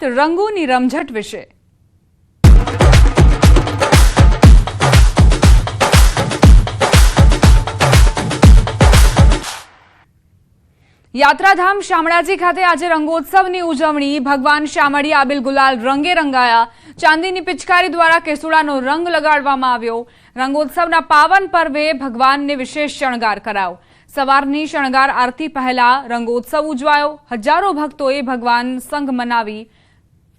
રંગોની રમઝટ વિશે યાત્રાધામ શામળાજી ખાતે આજે રંગોત્સવની ઉજવણી ભગવાન શામળિયા આબિલ ગુલાલ રંગે રંગાયા ચાંદીની પિચકારી દ્વારા કેસુડાનો રંગ લગાડવામાં આવ્યો રંગોત્સવના પાવન પર્વે ભગવાનને વિશેષ શણગાર કરાયો સવારની શણગાર આરતી પહેલા રંગોત્સવ ઉજવાયો હજારો ભક્તોએ ભગવાન સંગ મનાવી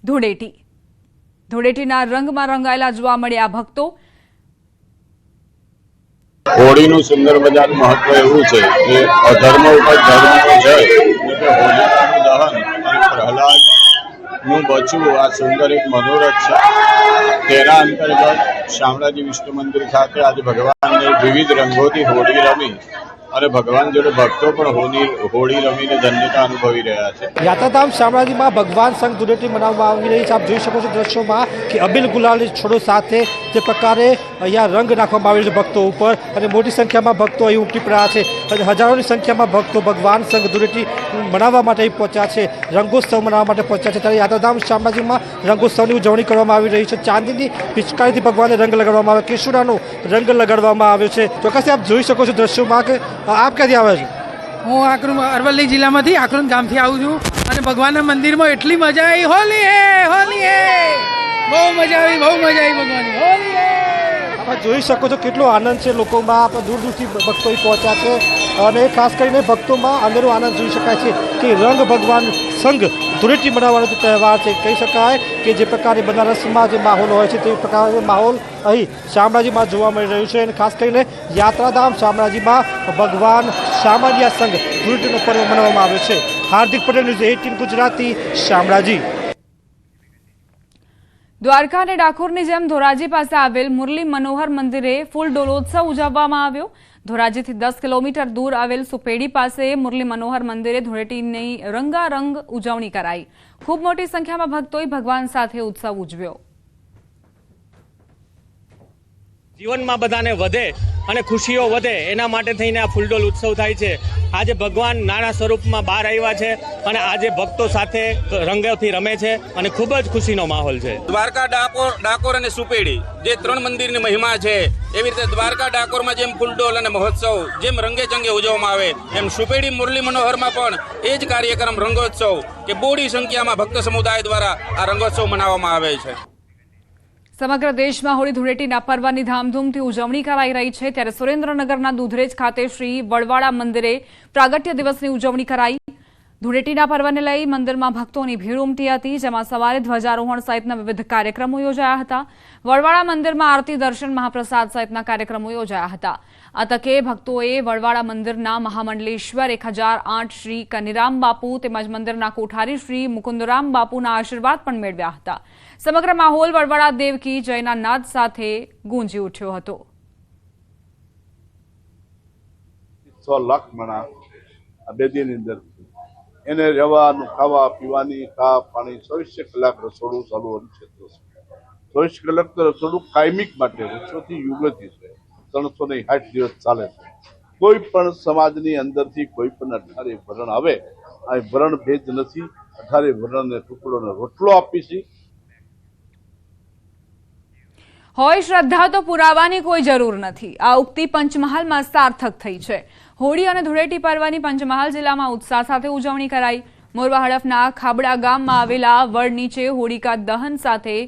ધૂળેટીના રંગમાં રંગાયેલા જોવા મળ્યા ભક્તો હોળીનું સુંદર મજાનું મહત્વ એવું છે કે અધર્મ ઉપર ધર્મનો જય એટલે હોલિકાનું દહન અને પ્રહલાદનું બચવું આ સુંદર એક મનોરથ છે તેના અંતર્ગત શામળાજી વિષ્ણુ મંદિર ખાતે આજે ભગવાનને વિવિધ રંગોથી હોળી રમી અને ભગવાન જોડે ભક્તો પણ હોળી રમીને ધન્યતા અનુભવી રહ્યા છે। યાત્રાધામ શામળાજીમાં ભગવાન સંગ ધૂળેટી મનાવવામાં આવી રહી છે। આપ જોઈ શકો છો દ્રશ્યોમાં કે અબિલ ગુલાલની છોડો સાથે જે પ્રકારે અહીંયા રંગ નાખવામાં આવેલ છે ભક્તો ઉપર અને મોટી સંખ્યામાં ભક્તો અહીં ઉમટી પડ્યા છે અને હજારોની સંખ્યામાં ભક્તો ભગવાન સંગ ધૂળેટી મનાવવા માટે અહીં પહોંચ્યા છે રંગોત્સવ મનાવવા માટે પહોંચ્યા છે। ત્યારે યાત્રાધામ શામળાજીમાં રંગોત્સવની ઉજવણી કરવામાં આવી રહી છે ચાંદીની પિચકારીથી ભગવાનને રંગ લગાડવામાં આવે કેસુડાનો રંગ લગાડવામાં આવ્યો છે। ચોક્કસથી આપ જોઈ શકો છો દ્રશ્યોમાં કે આપ ક્યાંથી આવે છો? હું અરવલ્લી જિલ્લામાંથી આકરોન ગામથી આવું છું અને ભગવાનના મંદિરમાં એટલી મજા આવી હોલી હે બહુ મજા આવી ભગવાનની હોલી હે। આપણે જોઈ શકો છો કેટલો આનંદ છે લોકોમાં આપણે દૂર દૂરથી ભક્તો પહોંચ્યા છે અને ખાસ કરીને ભક્તોમાં અંદરનો આનંદ જોઈ શકાય છે કે રંગ ભગવાન સંગ ધૂળેટી મનાવવાનો જે તહેવાર છે કહી શકાય કે જે પ્રકારે બનારસમાં જે માહોલ હોય છે તે પ્રકારનો માહોલ અહીં શામળાજીમાં જોવા મળી રહ્યું છે અને ખાસ કરીને યાત્રાધામ શામળાજીમાં ભગવાન શામળિયા સંગ ધૂળેટીનો પર્વ મનાવવામાં આવ્યો છે। હાર્દિક પટેલ ન્યૂઝ 18 ગુજરાતી શામળાજી। દ્વારકા અને ડાકોરની જેમ ધોરાજી પાસે આવેલ મુરલી મનોહર મંદિરે ફૂલ ડોલોત્સવ ઉજવવામાં આવ્યો ધોરાજીથી 10 કિલોમીટર દૂર આવેલ સુપેડી પાસે મુરલી મનોહર મંદિરે ધૂળેટીની રંગારંગ ઉજવણી કરાઈ ખૂબ મોટી સંખ્યામાં ભક્તોએ ભગવાન સાથે ઉત્સવ ઉજવ્યો। જીવનમાં બધાને વધે અને ખુશીઓ વધે એના માટે થઈને આ ફૂલડોલ ઉત્સવ થાય છે। આજે ભગવાન નાના સ્વરૂપમાં બહાર આવ્યા છે અને આજે ભક્તો સાથે રંગોથી રમે છે અને ખૂબ જ ખુશીનો માહોલ છે। દ્વારકા ડાકોર અને સુપેડી જે 3 મંદિરની મહિમા છે એવી રીતે દ્વારકા ડાકોરમાં જેમ ફૂલડોલ અને મહોત્સવ જેમ રંગે ચંગે ઉજવવામાં આવે એમ સુપેડી મુરલી મનોહરમાં પણ એ જ કાર્યક્રમ રંગોત્સવ કે બોડી સંખ્યામાં ભક્ત સમુદાય દ્વારા આ રંગોત્સવ મનાવવામાં આવે છે। સમગ્ર દેશમાં હોળી ધૂળેટીના પર્વની ધામધૂમથી ઉજવણી કરાઈ રહી છે ત્યારે સુરેન્દ્રનગરના દુધરેજ ખાતે શ્રી વડવાળા મંદિરે પ્રાગટ્ય દિવસની ઉજવણી કરાઈ ધૂળેટીના પર્વને લઈ મંદિરમાં ભક્તોની ભીડ ઉમટી હતી જેમાં સવારે ધ્વજારોહણ સહિતના વિવિધ કાર્યક્રમો યોજાયા હતા વડવાળા મંદિરમાં આરતી દર્શન મહાપ્રસાદ સહિતના કાર્યક્રમો યોજાયા હતા આ તકે ભક્તોએ વડવાળા મંદિરના મહામંડલેશ્વર 1008 શ્રી કનીરામ બાપુ તેમજ મંદિરના કોઠારી શ્રી મુકુંદરામ બાપુના આશીર્વાદ પણ મેળવ્યા હતા સમગ્ર માહોલ વડવાળા દેવકી જયના નાદ સાથે ગુંજી ઉઠ્યો હતો। 100 લાખ મણા આ બે દિનની અંદર એને રહેવાનું ખાવા પીવાની ખા પાણી 24 કલાક રસોડું ચાલુ હોય છે 24 કલાક તો રસોડું કાયમિક માટે વર્ષોથી યુગથી છે 360 દિવસ ચાલે છે કોઈ પણ સમાજની અંદરથી કોઈ પણ 18 વરણ આવે આ વરણ ભેદ નથી 18 વરણને ટુકડોને રોટલો આપીશી હોય શ્રદ્ધા તો પુરાવાની કોઈ જરૂર નથી આ ઉક્તિ પંચમહાલમાં સાર્થક થઈ છે હોળી અને ધૂળેટી પર્વની પંચમહાલ જિલ્લામાં ઉત્સાહ સાથે ઉજવણી કરાઈ મોરવા હડફના ખાબડા ગામમાં આવેલા વડ નીચે હોળિકા દહન સાથે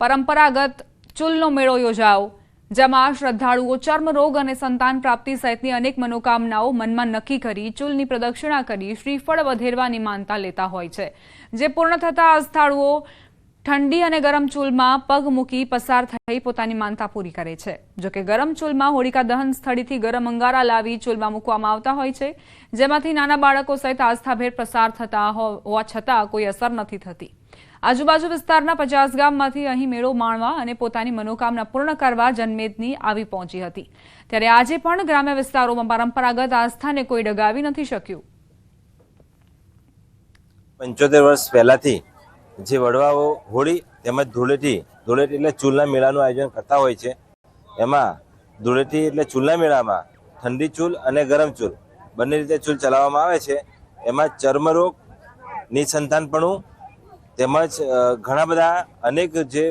પરંપરાગત ચૂલનો મેળો યોજાયો જેમાં શ્રદ્ધાળુઓ ચર્મરોગ અને સંતાન પ્રાપ્તિ સહિતની અનેક મનોકામનાઓ મનમાં નક્કી કરી ચૂલની પ્રદક્ષિણા કરી શ્રીફળ વધેરવાની માનતા લેતા હોય છે જે પૂર્ણ થતા આસ્થાળુઓ ઠંડી અને ગરમ ચૂલમાં પગ મૂકી પસાર થઈ પોતાની માનતા પૂરી કરે છે જોકે ગરમ ચૂલમાં હોળિકા દહન સ્થળેથી ગરમ અંગારા લાવી ચૂલમાં મૂકવામાં આવતા હોય છે જેમાંથી નાના બાળકો સહિત આસ્થાભેર પસાર થતા હોવા છતાં કોઈ અસર નથી થતી આજુબાજુ વિસ્તારના 50 ગામમાંથી અહીં મેળો માણવા અને પોતાની મનોકામના પૂર્ણ કરવા જનમેદની આવી પહોંચી હતી ત્યારે આજે પણ ગ્રામ્ય વિસ્તારોમાં પરંપરાગત આસ્થાને કોઈ ડગાવી નથી શક્યું। 75 વર્ષ પહેલાથી જે વડવાઓ હોળી તેમજ ધૂળેટી એટલે ચૂલના મેળાનું આયોજન કરતા હોય છે એમાં ધૂળેટી એટલે ચૂલના મેળામાં ઠંડી ચૂલ અને ગરમ ચૂલ બંને રીતે ચૂલ ચલાવવામાં આવે છે એમાં ચર્મરોગ નિસંતાનપણું તેમજ ઘણા બધા અનેક જે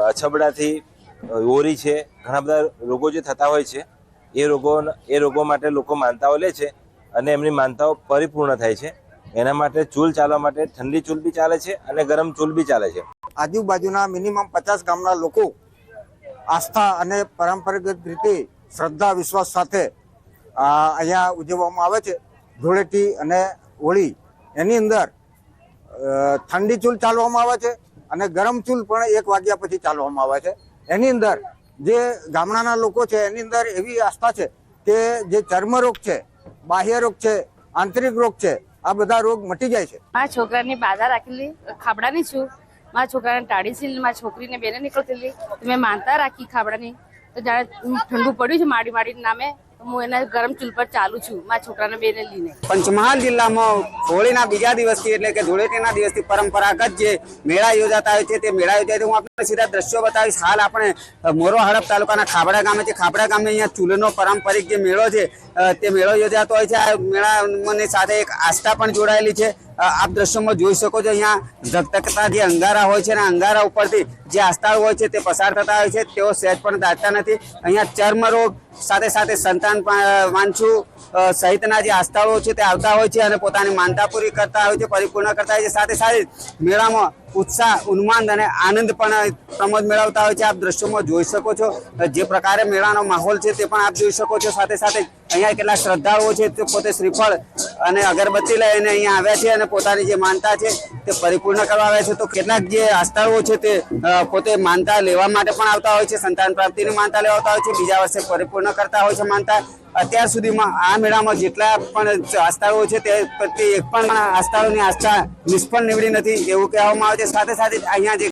અછબડાથી ઓરી છે, ઘણા બધા રોગો જે થતા હોય છે એ રોગો માટે લોકો માનતાઓ લે છે અને એમની માનતાઓ પરિપૂર્ણ થાય છે. એના માટે ચૂલ ચાલવા માટે ઠંડી ચૂલ બી ચાલે છે અને ગરમ ચૂલ બી ચાલે છે. આજુબાજુના મિનિમમ 50 ગામના લોકો આસ્થા અને પરંપરાગત રીતે શ્રદ્ધા વિશ્વાસ સાથે અહીંયા ઉજવવામાં આવે છે. ધૂળેટી અને હોળી એની અંદર ઠંડી ચૂલ ચાલવામાં આવે છે અને ગરમ ચૂલ પણ 1 વાગ્યા પછી ચાલવામાં આવે છે. એની અંદર જે ગામડાના લોકો છે એની અંદર એવી આસ્થા છે કે જે ચર્મરોગ છે, બાહ્ય રોગ છે, આંતરિક રોગ છે, આ બધા રોગ મટી જાય છે. મારા છોકરાની બાધા રાખેલી ખાબડાની છું. મારા છોકરાને ટાળી છે, મારા છોકરીને બેને નીકળતી મેં માનતા રાખી ખાબડાની. તો જ્યારે ઠંડુ પડ્યું છે માડી નામે, હું એના ગરમ ચૂલ પર ચાલુ છું મારા છોકરાને બેને લઈને. પંચમહાલ જિલ્લામાં હોળીના બીજા દિવસથી એટલે કે ધૂળેટીના દિવસથી પરંપરાગત જે મેળા યોજાતા હોય છે તે મેળા યોજાય છે. હું આપને સીધા દ્રશ્યો બતાવીશ. હાલ આપણે મોરવા હડપ તાલુકાના ખાબડા ગામે છે. ખાબડા ગામે અહીંયા ચૂલનો પારંપરિક જે મેળો છે તે મેળો યોજાતો હોય છે. આ મેળાની સાથે એક આસ્થા પણ જોડાયેલી છે. આપ દ્રશ્યોમાં જોઈ શકો છો અહીંયા ધગધગતા જે અંગારા હોય છે અને અંગારા ઉપરથી જે આસ્થાઓ હોય છે તે પસાર થતા હોય છે. તેઓ સહેજ પણ દાટતા નથી. અહીંયા ચર્મરોગ સાથે સાથે સંતાન વાંછું સહિતના જે આસ્થાઓ છે તે આવતા હોય છે અને પોતાની માનતા પૂરી કરતા હોય છે, પરિપૂર્ણ કરતા હોય છે. સાથે સાથે મેળામાં ઉત્સાહ, ઉન્માદ અને આનંદ પણ પ્રમોદ મેળવતા હોય છે. આપ દ્રશ્યોમાં જોઈ શકો છો જે પ્રકારે મેળાનો માહોલ છે તે પણ આપ જોઈ શકો છો. સાથે સાથે અહીંયા કેટલાક શ્રદ્ધાળુઓ છે તે પોતે શ્રીફળ અને અગરબત્તી લઈને અહીંયા આવ્યા છે અને પોતાની જે માનતા છે તે પરિપૂર્ણ કરવા આવ્યા છે. તો કેટલાક જે આસ્થાળુઓ છે તે પોતે માનતા લેવા માટે પણ આવતા હોય છે, સંતાન પ્રાપ્તિની માનતા લેવા આવતા હોય છે, બીજા વર્ષે પરિપૂર્ણ કરતા હોય છે માનતા. અત્યાર સુધીમાં આ મેળામાં જેટલા પણ આસ્થાળુઓ છે તે પ્રત્યે એક પણ આસ્થાળુઓની આસ્થા નિષ્ફળ નીવડી નથી એવું કહેવામાં આવે છે. સાથે સાથે અહીંયા જે